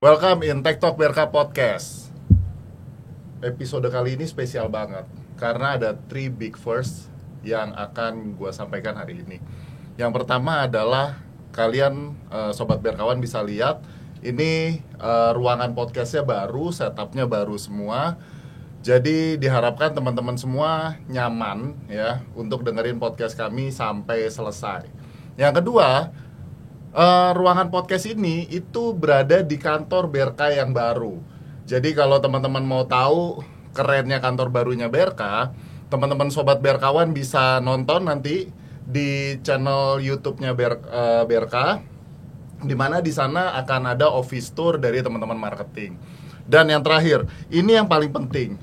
Welcome in Tech Talk BRK Podcast. Episode kali ini spesial banget karena ada 3 big first yang akan gue sampaikan hari ini. Yang pertama adalah kalian Sobat BRKawan bisa lihat ini ruangan podcastnya baru, setupnya baru semua. Jadi diharapkan teman-teman semua nyaman ya untuk dengerin podcast kami sampai selesai. Yang kedua, ruangan podcast ini itu berada di kantor BRK yang baru. Jadi kalau teman-teman mau tahu kerennya kantor barunya BRK, teman-teman Sobat BRKawan bisa nonton nanti di channel YouTube-nya BRK, di mana di sana akan ada office tour dari teman-teman marketing. Dan yang terakhir, ini yang paling penting.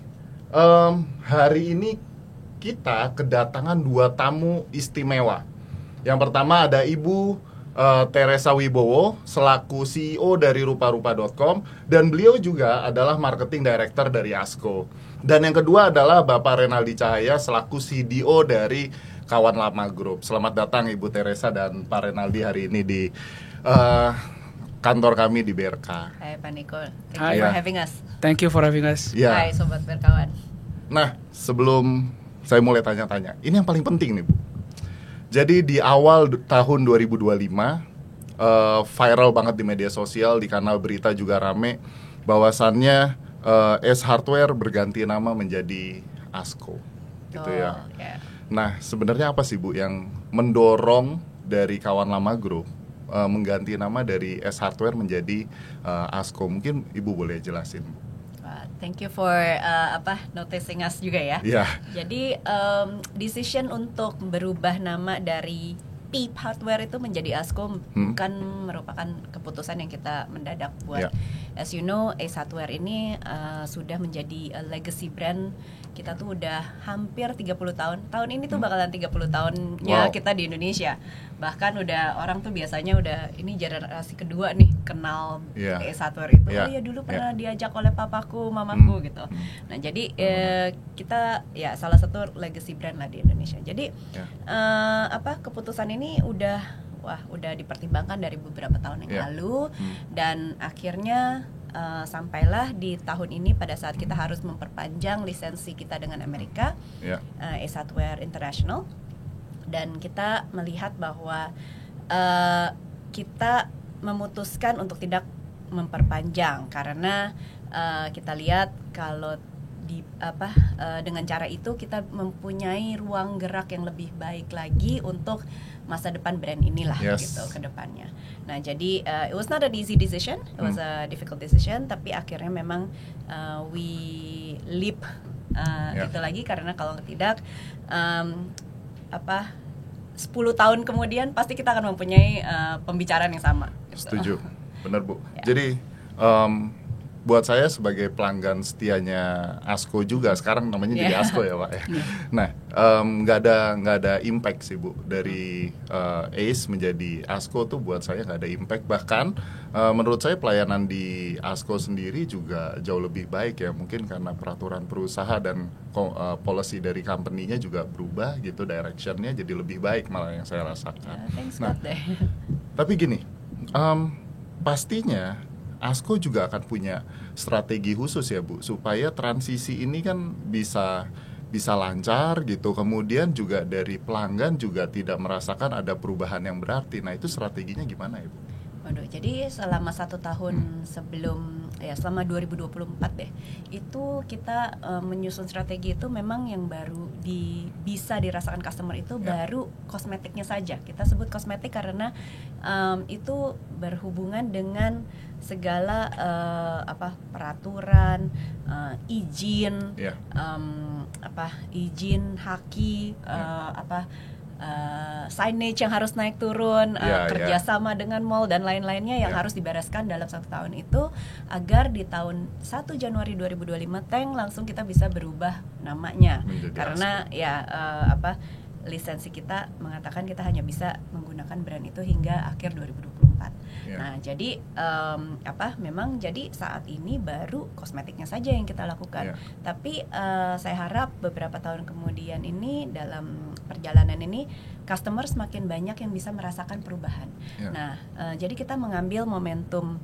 Hari ini kita kedatangan 2 tamu istimewa. Yang pertama ada Ibu Teresa Wibowo selaku CEO dari rupa-rupa.com, dan beliau juga adalah marketing director dari Asko. Dan yang kedua adalah Bapak Renaldi Cahaya selaku CDO dari Kawan Lama Group. Selamat datang Ibu Teresa dan Pak Renaldi hari ini di kantor kami di BRK. Hai Pak Nicole, thank you for having us. Thank you for having us. Ya. Hai Sobat BRKawan. Nah, sebelum saya mulai tanya-tanya, ini yang paling penting nih Bu. Jadi di awal tahun 2025 viral banget di media sosial, di kanal berita juga rame bahwasannya Ace Hardware berganti nama menjadi Asko, gitu ya. Yeah. Nah, sebenarnya apa sih Bu yang mendorong dari Kawan Lama Group mengganti nama dari Ace Hardware menjadi Asko? Mungkin Ibu boleh jelasin, Bu. Thank you for noticing us juga ya. Yeah. Jadi decision untuk berubah nama dari PEEP Hardware itu menjadi Asko bukan merupakan keputusan yang kita mendadak buat. As you know, Ace Hardware ini sudah menjadi legacy brand. Kita tuh udah hampir 30 tahun. Tahun ini tuh bakalan 30 tahunnya kita di Indonesia. Bahkan udah orang tuh biasanya udah ini generasi kedua nih kenal Ace Hardware itu. Oh ya dulu pernah diajak oleh papaku, mamaku gitu. Nah, jadi kita ya salah satu legacy brand lah di Indonesia. Jadi keputusan ini udah dipertimbangkan dari beberapa tahun yang lalu, dan akhirnya sampailah di tahun ini pada saat kita harus memperpanjang lisensi kita dengan Amerika, Ace Hardware International, dan kita melihat bahwa kita memutuskan untuk tidak memperpanjang karena kita lihat kalau dengan cara itu kita mempunyai ruang gerak yang lebih baik lagi untuk masa depan brand inilah gitu ke depannya. Nah, jadi it was not an easy decision, it was a difficult decision, tapi akhirnya memang we leap itu lagi karena kalau tidak 10 tahun kemudian pasti kita akan mempunyai pembicaraan yang sama gitu. Setuju, benar Bu. Jadi buat saya sebagai pelanggan setianya Asko juga, sekarang namanya jadi Asko ya Pak ya. Nah, nggak ada impact sih Bu dari Ace menjadi Asko tuh, buat saya nggak ada impact. Bahkan menurut saya pelayanan di Asko sendiri juga jauh lebih baik ya, mungkin karena peraturan perusaha dan policy dari company-nya juga berubah gitu, direction-nya jadi lebih baik malah yang saya rasakan. Nah, tapi gini, pastinya Asko juga akan punya strategi khusus ya Bu, supaya transisi ini kan bisa lancar gitu. Kemudian juga dari pelanggan juga tidak merasakan ada perubahan yang berarti. Nah, itu strateginya gimana ya Bu? Waduh, jadi selama 1 tahun selama 2024 deh, itu kita menyusun strategi itu memang yang baru bisa dirasakan customer itu baru kosmetiknya saja. Kita sebut kosmetik karena itu berhubungan dengan segala peraturan, izin, izin haki, signage yang harus naik turun, kerjasama dengan mall dan lain-lainnya yang harus dibereskan dalam 1 tahun itu, agar di tahun 1 Januari 2025 langsung kita bisa berubah namanya. Menjadi karena lisensi kita mengatakan kita hanya bisa menggunakan brand itu hingga akhir 2024. Nah, jadi memang jadi saat ini baru kosmetiknya saja yang kita lakukan. Tapi saya harap beberapa tahun kemudian ini, dalam perjalanan ini, customer semakin banyak yang bisa merasakan perubahan. Nah, jadi kita mengambil momentum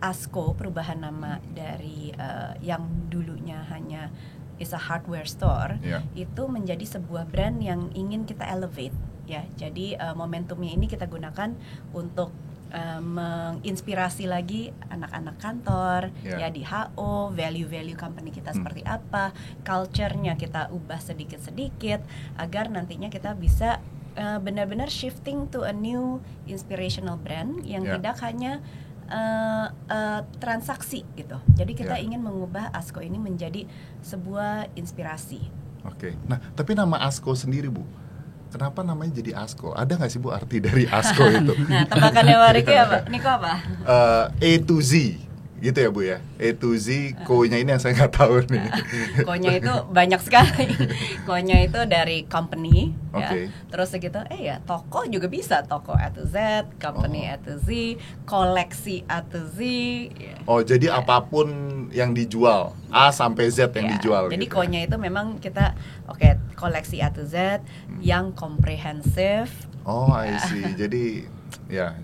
ASKO, perubahan nama dari yang dulunya hanya is a hardware store, itu menjadi sebuah brand yang ingin kita elevate ya. Jadi momentumnya ini kita gunakan untuk menginspirasi lagi anak-anak kantor ya di HO, value company kita seperti apa, culture-nya kita ubah sedikit-sedikit agar nantinya kita bisa benar-benar shifting to a new inspirational brand yang tidak hanya transaksi gitu. Jadi kita ingin mengubah ASKO ini menjadi sebuah inspirasi. Oke. Nah, tapi nama ASKO sendiri, Bu, kenapa namanya jadi ASKO? Ada nggak sih, Bu, arti dari ASKO itu? Nah, tebakannya Wariki apa? Niko apa? A to Z, gitu ya, Bu ya? A to Z, ko-nya ini yang saya nggak tahu nih. Ko-nya itu banyak sekali. Ko-nya itu dari company, ya. Terus segitu, ya toko juga bisa, toko A to Z, company A to Z, koleksi A to Z. Oh, jadi apapun yang dijual, A sampai Z yang dijual. Jadi gitu. ko-nya itu memang kita, koleksi A to Z yang komprehensif. Oh, I see. Jadi ya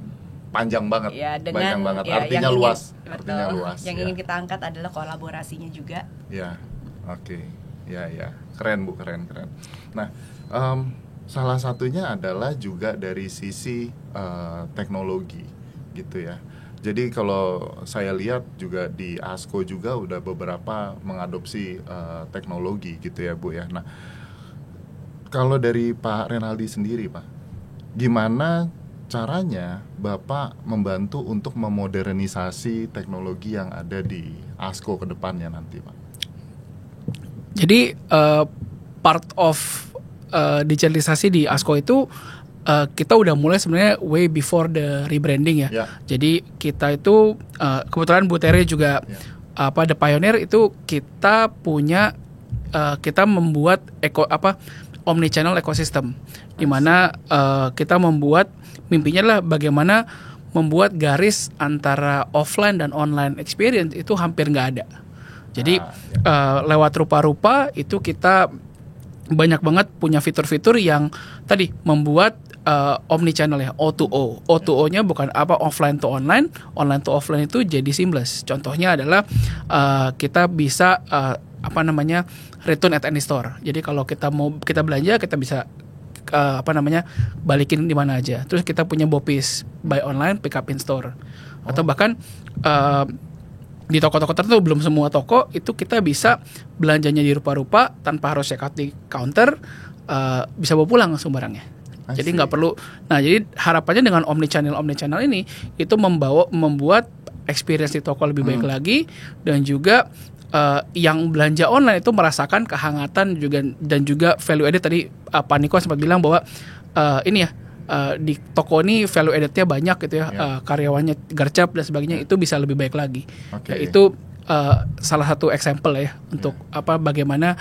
panjang banget, panjang banget. Artinya luas. Artinya luas. Yang ingin kita angkat adalah kolaborasinya juga. Ya, oke. Ya, keren, Bu, keren. Nah, salah satunya adalah juga dari sisi teknologi, gitu ya. Jadi kalau saya lihat juga di ASKO juga udah beberapa mengadopsi teknologi, gitu ya, Bu ya. Nah, kalau dari Pak Renaldi sendiri, Pak, gimana caranya Bapak membantu untuk memodernisasi teknologi yang ada di ASKO ke depannya nanti, Pak? Jadi part of digitalisasi di ASKO itu kita udah mulai sebenarnya way before the rebranding ya. Jadi kita itu kebetulan Bu Tere juga the pioneer itu kita punya kita membuat omnichannel ecosystem, di mana kita membuat mimpinya adalah bagaimana membuat garis antara offline dan online experience itu hampir nggak ada. Jadi lewat rupa-rupa itu kita banyak banget punya fitur-fitur yang tadi membuat omnichannel ya, O2O. O2O-nya bukan offline to online, online to offline itu jadi seamless. Contohnya adalah kita bisa return at any store. Jadi kalau kita belanja kita bisa balikin di mana aja. Terus kita punya BOPIS, buy online, pick up in store. Atau bahkan di toko-toko tertentu, belum semua toko itu kita bisa belanjanya di rupa-rupa tanpa harus check out di counter, bisa bawa pulang langsung barangnya. Jadi nggak perlu. Nah, jadi harapannya dengan omnichannel ini itu membuat experience di toko lebih baik lagi, dan juga yang belanja online itu merasakan kehangatan juga, dan juga value added. Tadi Pak Niko sempat bilang bahwa di toko ini value added-nya banyak gitu ya, karyawannya gercep dan sebagainya, itu bisa lebih baik lagi. Itu salah satu example ya untuk bagaimana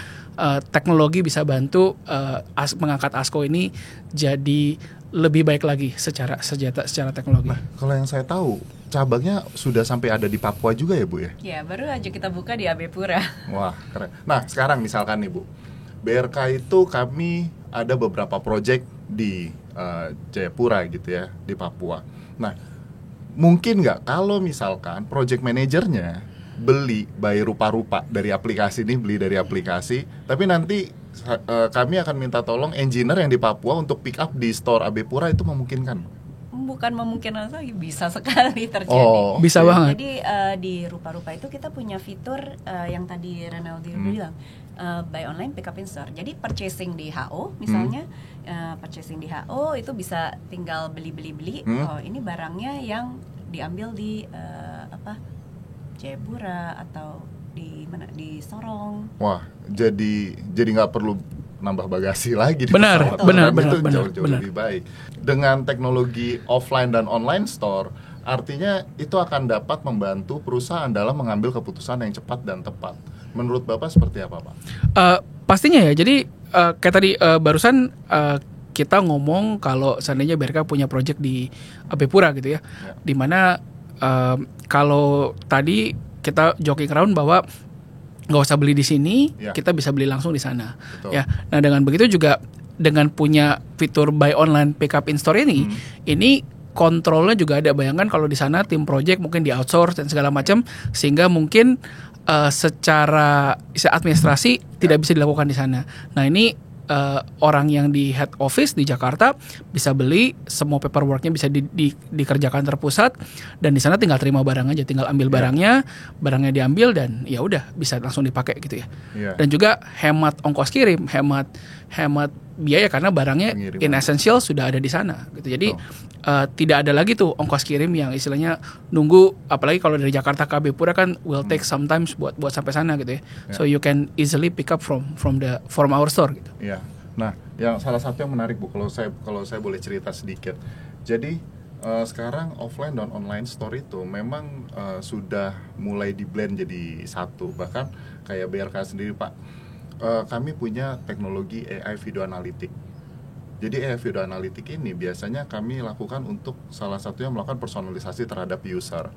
teknologi bisa bantu mengangkat ASKO ini jadi lebih baik lagi secara teknologi. Nah, kalau yang saya tahu cabangnya sudah sampai ada di Papua juga ya, Bu ya? Ya, baru aja kita buka di Abepura. Wah, keren. Nah, sekarang misalkan nih, Bu, BRK itu kami ada beberapa project di Jayapura gitu ya, di Papua. Nah, mungkin nggak kalau misalkan project manajernya beli by rupa-rupa dari aplikasi ini, beli dari aplikasi, tapi nanti kami akan minta tolong engineer yang di Papua untuk pick up di store Abepura, itu memungkinkan? Bukan memungkinkan lagi, bisa sekali terjadi. Bisa banget. Jadi di rupa-rupa itu kita punya fitur yang tadi Renaldi bilang, buy online pick up in store. Jadi purchasing di HO misalnya, purchasing di HO itu bisa tinggal beli. Oh, ini barangnya yang diambil di Jayapura atau di mana, di Sorong. Wah, jadi nggak perlu nambah bagasi lagi. Benar. Jauh lebih baik. Dengan teknologi offline dan online store, artinya itu akan dapat membantu perusahaan dalam mengambil keputusan yang cepat dan tepat. Menurut Bapak seperti apa, Pak? Pastinya ya. Jadi kayak tadi barusan kita ngomong kalau seandainya BRK punya project di Abepura gitu ya. Dimana kalau tadi kita joking around bahwa nggak usah beli di sini, kita bisa beli langsung di sana. Ya. Nah, dengan begitu juga dengan punya fitur buy online pick up in store ini kontrolnya juga ada. Bayangkan kalau di sana tim project mungkin di outsource dan segala macam, sehingga mungkin secara administrasi tidak bisa dilakukan di sana. Nah ini orang yang di head office di Jakarta bisa beli, semua paperworknya bisa dikerjakan terpusat, dan di sana tinggal terima barang aja, tinggal ambil barangnya diambil dan ya udah bisa langsung dipakai gitu ya. Dan juga hemat ongkos kirim, hemat biaya karena barangnya in essential sudah ada di sana gitu. Jadi tidak ada lagi tuh ongkos kirim yang istilahnya nunggu, apalagi kalau dari Jakarta ke AB Pura kan will take sometimes buat sampai sana gitu ya. So you can easily pick up from our store gitu. Iya. Nah, yang salah satu yang menarik Bu, kalau saya boleh cerita sedikit. Jadi sekarang offline dan online store itu memang sudah mulai di-blend jadi satu. Bahkan kayak BRK sendiri Pak, kami punya teknologi AI video analytic. Jadi AI video analytic ini biasanya kami lakukan untuk salah satunya melakukan personalisasi terhadap user.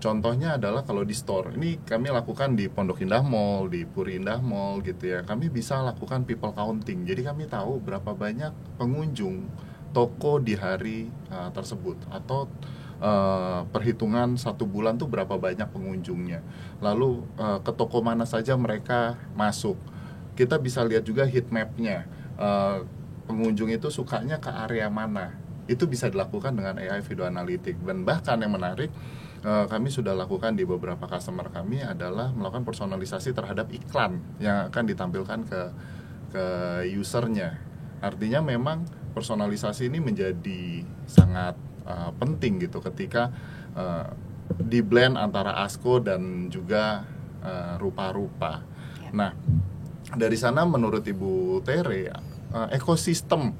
Contohnya adalah kalau di store, ini kami lakukan di Pondok Indah Mall, di Puri Indah Mall gitu ya. Kami bisa lakukan people counting. Jadi kami tahu berapa banyak pengunjung toko di hari tersebut, atau perhitungan 1 bulan tuh berapa banyak pengunjungnya. Lalu ke toko mana saja mereka masuk. Kita bisa lihat juga heat map-nya. Pengunjung itu sukanya ke area mana. Itu bisa dilakukan dengan AI video analytic. Dan bahkan yang menarik, kami sudah lakukan di beberapa customer kami adalah melakukan personalisasi terhadap iklan yang akan ditampilkan ke usernya. Artinya memang personalisasi ini menjadi sangat penting gitu ketika di blend antara ASKO dan juga rupa-rupa. Nah, dari sana menurut Ibu Tere, ekosistem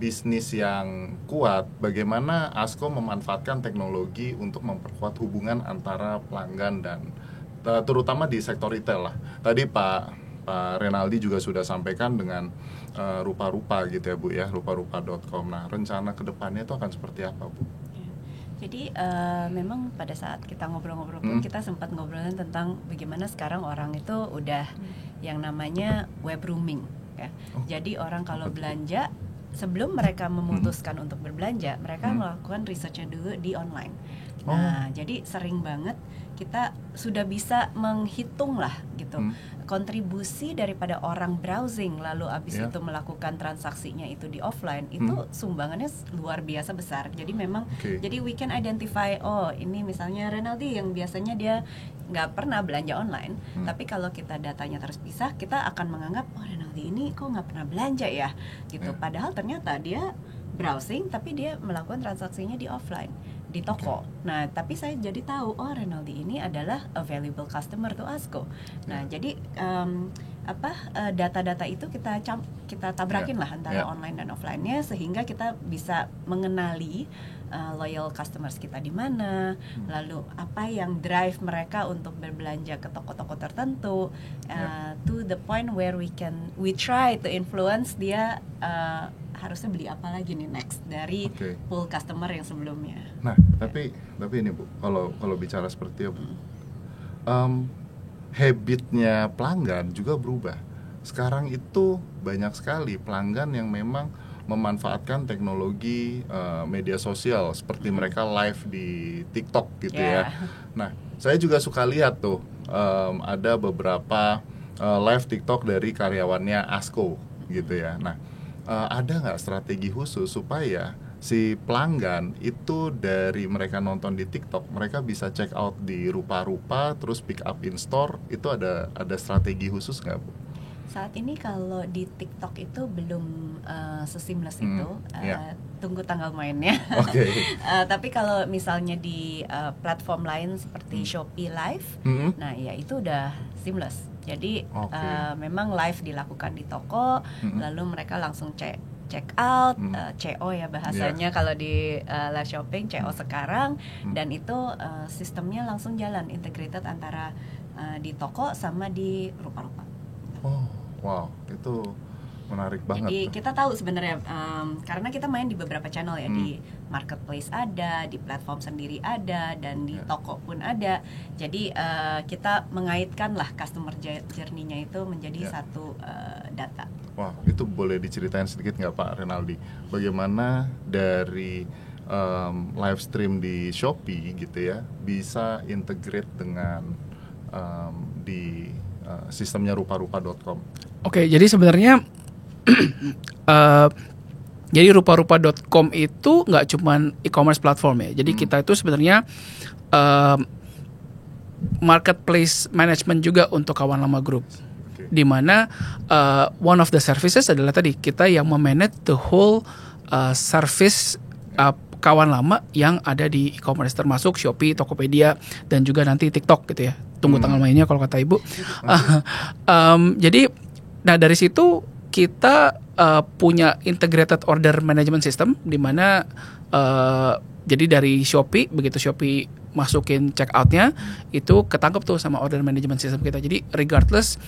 bisnis yang kuat, bagaimana ASKO memanfaatkan teknologi untuk memperkuat hubungan antara pelanggan dan terutama di sektor retail lah. Tadi Pak Renaldi juga sudah sampaikan dengan rupa-rupa gitu ya Bu ya, rupa-rupa.com. Nah, rencana kedepannya itu akan seperti apa Bu? Jadi memang pada saat kita ngobrol-ngobrol pun kita sempat ngobrolin tentang bagaimana sekarang orang itu udah yang namanya web rooming ya. Jadi orang kalau belanja, sebelum mereka memutuskan untuk berbelanja, mereka melakukan research-nya dulu di online. Nah, jadi sering banget kita sudah bisa menghitung lah gitu kontribusi daripada orang browsing lalu abis itu melakukan transaksinya itu di offline, itu sumbangannya luar biasa besar. Jadi memang jadi we can identify, oh ini misalnya Renaldi yang biasanya dia nggak pernah belanja online, tapi kalau kita datanya terpisah, kita akan menganggap oh Renaldi ini kok nggak pernah belanja ya gitu. Padahal ternyata dia browsing tapi dia melakukan transaksinya di offline, di toko. Nah, tapi saya jadi tahu, oh Renaldi ini adalah a valuable customer to ASKO. Nah, jadi data-data itu kita tabrakin lah antara online dan offline-nya, sehingga kita bisa mengenali loyal customers kita di mana, lalu apa yang drive mereka untuk berbelanja ke toko-toko tertentu, to the point where we try to influence dia harusnya beli apa lagi nih next dari pool customer yang sebelumnya. Nah, tapi ini Bu, kalau bicara seperti itu, habitnya pelanggan juga berubah. Sekarang itu banyak sekali pelanggan yang memang memanfaatkan teknologi media sosial, seperti mereka live di TikTok gitu ya. Nah, saya juga suka lihat tuh ada beberapa live TikTok dari karyawannya ASKO gitu ya. Nah, ada nggak strategi khusus supaya si pelanggan itu dari mereka nonton di TikTok, mereka bisa check out di rupa-rupa, terus pick up in store? Itu ada strategi khusus nggak Bu? Saat ini kalau di TikTok itu belum seseamless itu, tunggu tanggal mainnya. Tapi kalau misalnya di platform lain seperti Shopee Live, nah ya itu udah seamless. Jadi memang live dilakukan di toko, lalu mereka langsung check out, CO ya bahasanya kalau di live shopping, CO sekarang, dan itu sistemnya langsung jalan integrated antara di toko sama di rupa-rupa. Wow, itu menarik banget. Jadi kita tahu sebenarnya karena kita main di beberapa channel ya, di marketplace ada, di platform sendiri ada, dan di toko pun ada. Jadi kita mengaitkan lah customer journey-nya itu menjadi satu data. Wah, itu boleh diceritain sedikit nggak Pak Renaldi? Bagaimana dari live stream di Shopee gitu ya, bisa integrate dengan di sistemnya rupa-rupa.com. Oke, jadi sebenarnya jadi rupa-rupa.com itu nggak cuman e-commerce platform ya. Jadi kita itu sebenarnya marketplace management juga untuk Kawan Lama Group. Di mana one of the services adalah tadi kita yang memanage the whole service Kawan Lama yang ada di e-commerce, termasuk Shopee, Tokopedia, dan juga nanti TikTok gitu ya. Tunggu tanggal mainnya kalau kata Ibu. Jadi, nah dari situ kita punya integrated order management system, di mana jadi dari Shopee, begitu Shopee masukin checkoutnya, itu ketangkep tuh sama order management system kita. Jadi regardless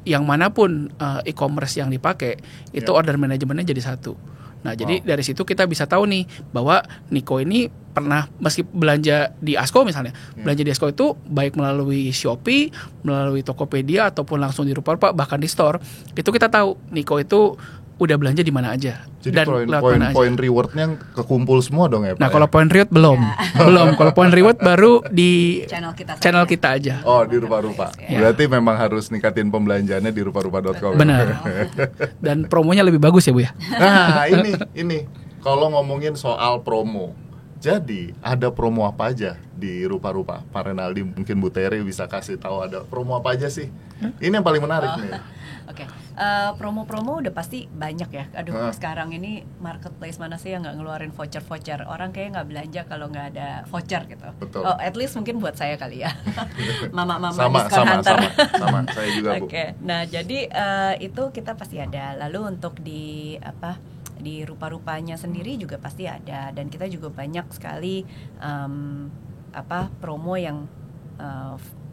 yang manapun e-commerce yang dipakai, itu order manajemennya jadi satu. Nah, jadi dari situ kita bisa tahu nih bahwa Niko ini pernah meski belanja di Asko misalnya, belanja di Asko itu baik melalui Shopee, melalui Tokopedia ataupun langsung di Rupa-Rupa, bahkan di store, itu kita tahu Niko itu udah belanja di mana aja. Jadi dan poin rewardnya kekumpul semua dong ya Pak? Nah, kalau poin reward belum. Kalau poin reward baru di channel kita aja. Oh, di Rupa-Rupa. Berarti memang harus ningkatin pembelanjaannya di rupa-rupa.com. Benar. Dan promonya lebih bagus ya, Bu ya. Nah, ini kalau ngomongin soal promo. Jadi, ada promo apa aja di Rupa-Rupa? Pak Renaldi, mungkin Bu Tere bisa kasih tahu ada promo apa aja sih? Ini yang paling menarik nih. Oke, promo-promo udah pasti banyak ya. Aduh, sekarang ini marketplace mana sih yang nggak ngeluarin voucher-voucher? Orang kayak nggak belanja kalau nggak ada voucher gitu. Betul. Oh, at least mungkin buat saya kali ya. Mama-mama sama, saya juga Bu. Oke, nah jadi itu kita pasti ada. Lalu untuk di Rupa-Rupanya sendiri juga pasti ada. Dan kita juga banyak sekali promo yang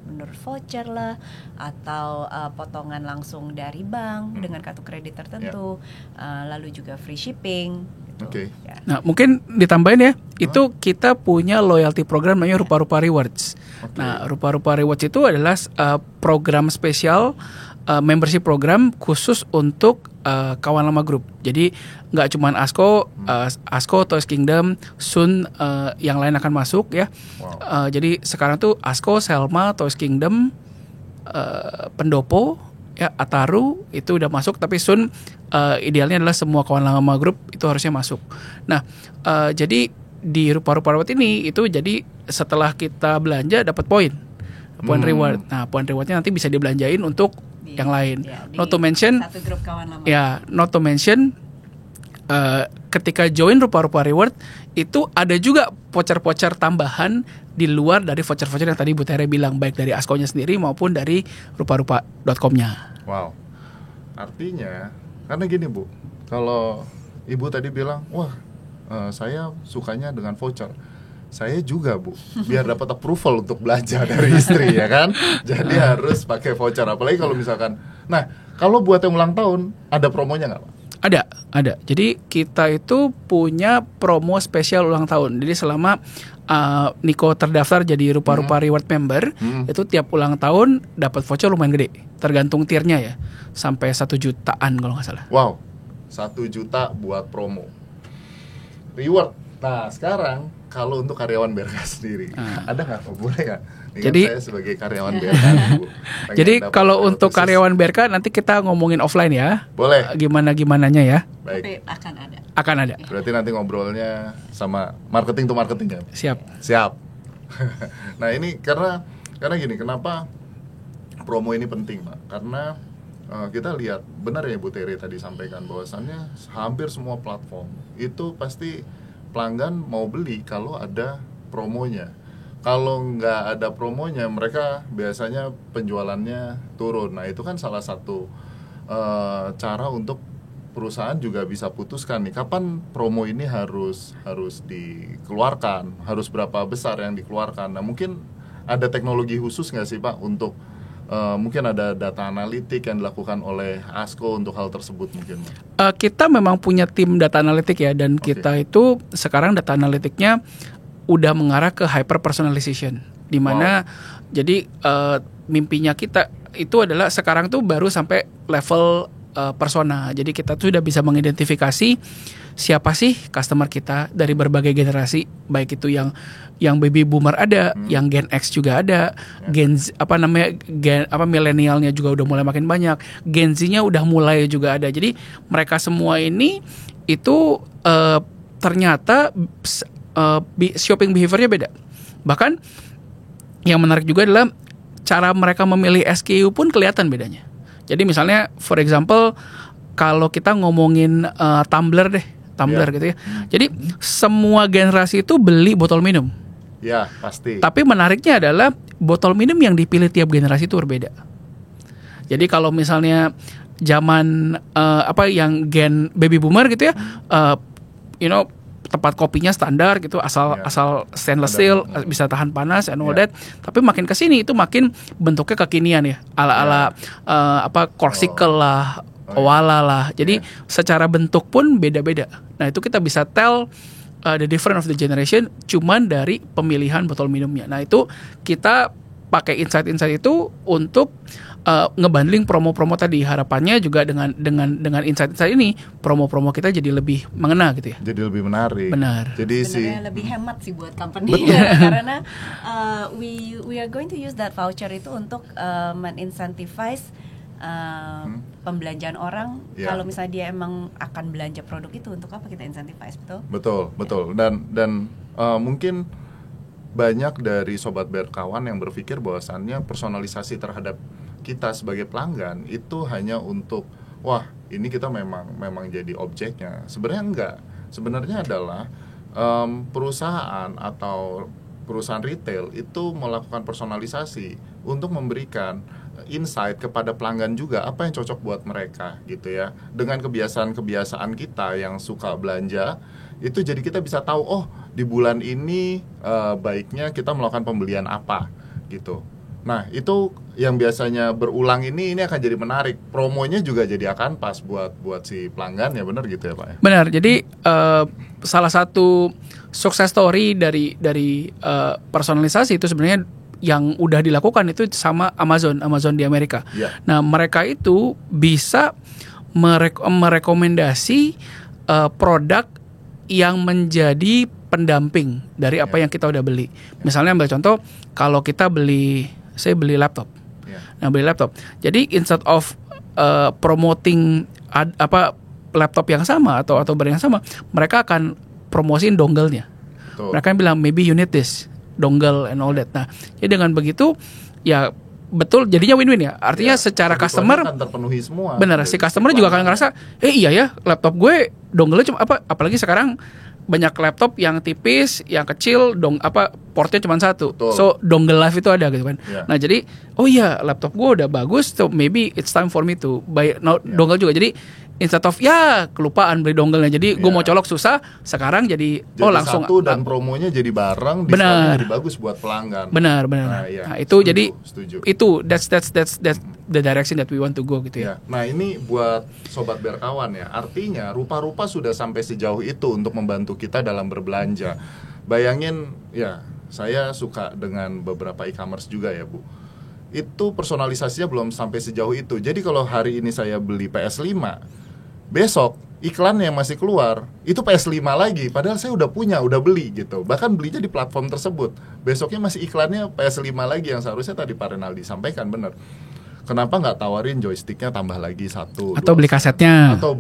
menurut voucher lah, atau potongan langsung dari bank dengan kartu kredit tertentu, lalu juga free shipping gitu. Ya. Nah, mungkin ditambahin ya, itu kita punya loyalty program namanya Rupa-Rupa Rewards. Nah, Rupa-Rupa Rewards itu adalah program spesial, membership program khusus untuk Kawan Lama Group. Jadi nggak cuma Asko, Toys Kingdom, soon yang lain akan masuk ya. Jadi sekarang tuh Asko, Selma, Toys Kingdom, Pendopo, ya Ataru itu udah masuk. Tapi soon idealnya adalah semua Kawan Lama Group itu harusnya masuk. Nah, jadi di Rupa-Rupa ini itu jadi setelah kita belanja dapat poin reward. Nah, poin rewardnya nanti bisa dibelanjain untuk yang lain. Not to mention satu grup Kawan Lama. Ya, not to mention ketika join Rupa-Rupa Reward itu ada juga voucher-voucher tambahan di luar dari voucher-voucher yang tadi Bu Tere bilang, baik dari Asko-nya sendiri maupun dari rupa-rupa.com-nya. Wow. Artinya karena gini Bu, kalau Ibu tadi bilang, wah saya sukanya dengan voucher. Saya juga Bu, biar dapat approval untuk belanja dari istri ya kan. Jadi harus pakai voucher, apalagi kalau misalkan. Nah, kalau buat yang ulang tahun ada promonya nggak Pak? Ada. Jadi kita itu punya promo spesial ulang tahun. Jadi selama Niko terdaftar jadi Rupa-Rupa Reward member, itu tiap ulang tahun dapat voucher lumayan gede. Tergantung tiernya ya, sampai 1 jutaan kalau nggak salah. Wow, 1 juta buat promo reward. Nah, sekarang kalau untuk karyawan BRK sendiri, ada nggak? Boleh nggak? Jadi saya sebagai karyawan BRK, Bu, jadi kalau untuk karyawan BRK nanti kita ngomongin offline ya. Boleh. Gimananya ya? Baik. Tapi akan ada. Berarti nanti ngobrolnya sama marketing to marketing ya? Siap. Nah, ini karena gini, kenapa promo ini penting, Pak? Karena kita lihat benar ya Bu Tere tadi sampaikan bahwasannya hampir semua platform itu pasti pelanggan mau beli kalau ada promonya. Kalau nggak ada promonya, mereka biasanya penjualannya turun. Nah, itu kan salah satu cara untuk perusahaan juga bisa putuskan nih kapan promo ini harus dikeluarkan, harus berapa besar yang dikeluarkan. Nah, mungkin ada teknologi khusus nggak sih Pak untuk mungkin ada data analitik yang dilakukan oleh Asko untuk hal tersebut mungkin? Kita memang punya tim data analitik ya, dan kita itu sekarang data analitiknya udah mengarah ke hyper personalization, di mana jadi mimpinya kita itu adalah sekarang tuh baru sampai level persona. Jadi kita tuh udah bisa mengidentifikasi siapa sih customer kita dari berbagai generasi, baik itu yang baby boomer ada, yang Gen X juga ada, Gen Z, milenialnya juga udah mulai makin banyak, Gen Z-nya udah mulai juga ada. Jadi mereka semua ini itu ternyata shopping behavior-nya beda. Bahkan yang menarik juga adalah cara mereka memilih SKU pun kelihatan bedanya. Jadi misalnya for example kalau kita ngomongin tumbler gitu ya. Jadi semua generasi itu beli botol minum. Ya, pasti. Tapi menariknya adalah botol minum yang dipilih tiap generasi itu berbeda. Jadi kalau misalnya zaman yang gen baby boomer gitu ya, tempat kopinya standar gitu, asal stainless steel, bisa tahan panas and all that. Tapi makin kesini itu makin bentuknya kekinian ya, ala corsicle lah, owala lah. Jadi secara bentuk pun beda-beda. Nah itu kita bisa tell the difference of the generation cuman dari pemilihan botol minumnya. Nah itu kita pakai insight-insight itu untuk ngebundling promo-promo tadi. Harapannya juga dengan insight-insight ini promo-promo kita jadi lebih mengena gitu ya. Jadi lebih menarik. Benar. Jadi lebih hemat sih buat company karena we are going to use that voucher itu untuk men-incentivize pembelanjaan orang. Kalau misalnya dia emang akan belanja produk itu, untuk apa kita incentivize, betul. Dan mungkin banyak dari sobat berkawan yang berpikir bahwasannya personalisasi terhadap kita sebagai pelanggan itu hanya untuk wah ini kita memang jadi objeknya. Sebenarnya enggak. Sebenarnya adalah perusahaan atau perusahaan retail itu melakukan personalisasi untuk memberikan insight kepada pelanggan juga apa yang cocok buat mereka gitu ya. Dengan kebiasaan-kebiasaan kita yang suka belanja itu jadi kita bisa tahu oh di bulan ini baiknya kita melakukan pembelian apa gitu. Nah itu yang biasanya berulang ini akan jadi menarik. Promonya juga jadi akan pas buat si pelanggan ya, benar gitu ya Pak? Benar. Jadi salah satu success story dari personalisasi itu sebenarnya yang udah dilakukan itu sama Amazon di Amerika. Nah mereka itu bisa merekomendasi produk yang menjadi pendamping dari apa yang kita udah beli. Misalnya ambil contoh, kalau kita saya beli laptop. Nah beli laptop. Jadi instead of promoting laptop yang sama atau brand yang sama, mereka akan promosiin dongle-nya. Mereka bilang maybe you need this dongle and all that. Nah, jadi dengan begitu ya betul jadinya win-win ya. Artinya secara customer akan terpenuhi semua. Benar, si customer juga akan ngerasa, iya ya, laptop gue dongle-nya cuma apalagi sekarang banyak laptop yang tipis, yang kecil, portnya cuma satu. Betul. So dongle life itu ada gitu kan. Nah, jadi oh iya, laptop gue udah bagus, so maybe it's time for me to buy dongle juga. Jadi instead of kelupaan beli dongle-nya. Jadi gue mau colok susah, sekarang jadi langsung satu dan promonya jadi bareng, diskonnya jadi bagus buat pelanggan. Benar. Nah, itu setuju. Itu that's the direction that we want to go gitu ya. Nah, ini buat sobat berkawan ya. Artinya rupa-rupa sudah sampai sejauh itu untuk membantu kita dalam berbelanja. Bayangin ya, saya suka dengan beberapa e-commerce juga ya, Bu. Itu personalisasinya belum sampai sejauh itu. Jadi kalau hari ini saya beli PS5, besok iklannya masih keluar, itu PS5 lagi, padahal saya udah beli gitu. Bahkan belinya di platform tersebut. Besoknya masih iklannya PS5 lagi, yang seharusnya tadi Pak Renaldi sampaikan benar. Kenapa nggak tawarin joysticknya tambah lagi satu, atau beli kasetnya, atau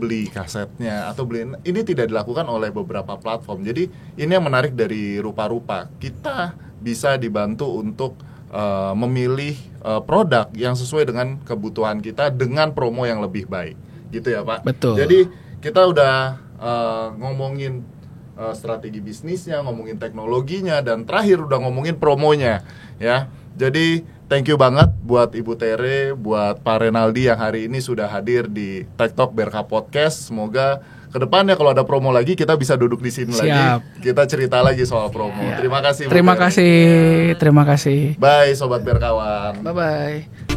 beli ini tidak dilakukan oleh beberapa platform. Jadi ini yang menarik dari rupa-rupa. Kita bisa dibantu untuk memilih produk yang sesuai dengan kebutuhan kita dengan promo yang lebih baik. Gitu ya Pak. Betul. Jadi kita udah ngomongin strategi bisnisnya, ngomongin teknologinya, dan terakhir udah ngomongin promonya ya. Jadi thank you banget buat Ibu Tere, buat Pak Renaldi yang hari ini sudah hadir di Tech Talk BRK Podcast. Semoga kedepannya kalau ada promo lagi kita bisa duduk di sini lagi. Kita cerita lagi soal promo. Terima kasih. Terima kasih. Bye sobat berkawan. Bye.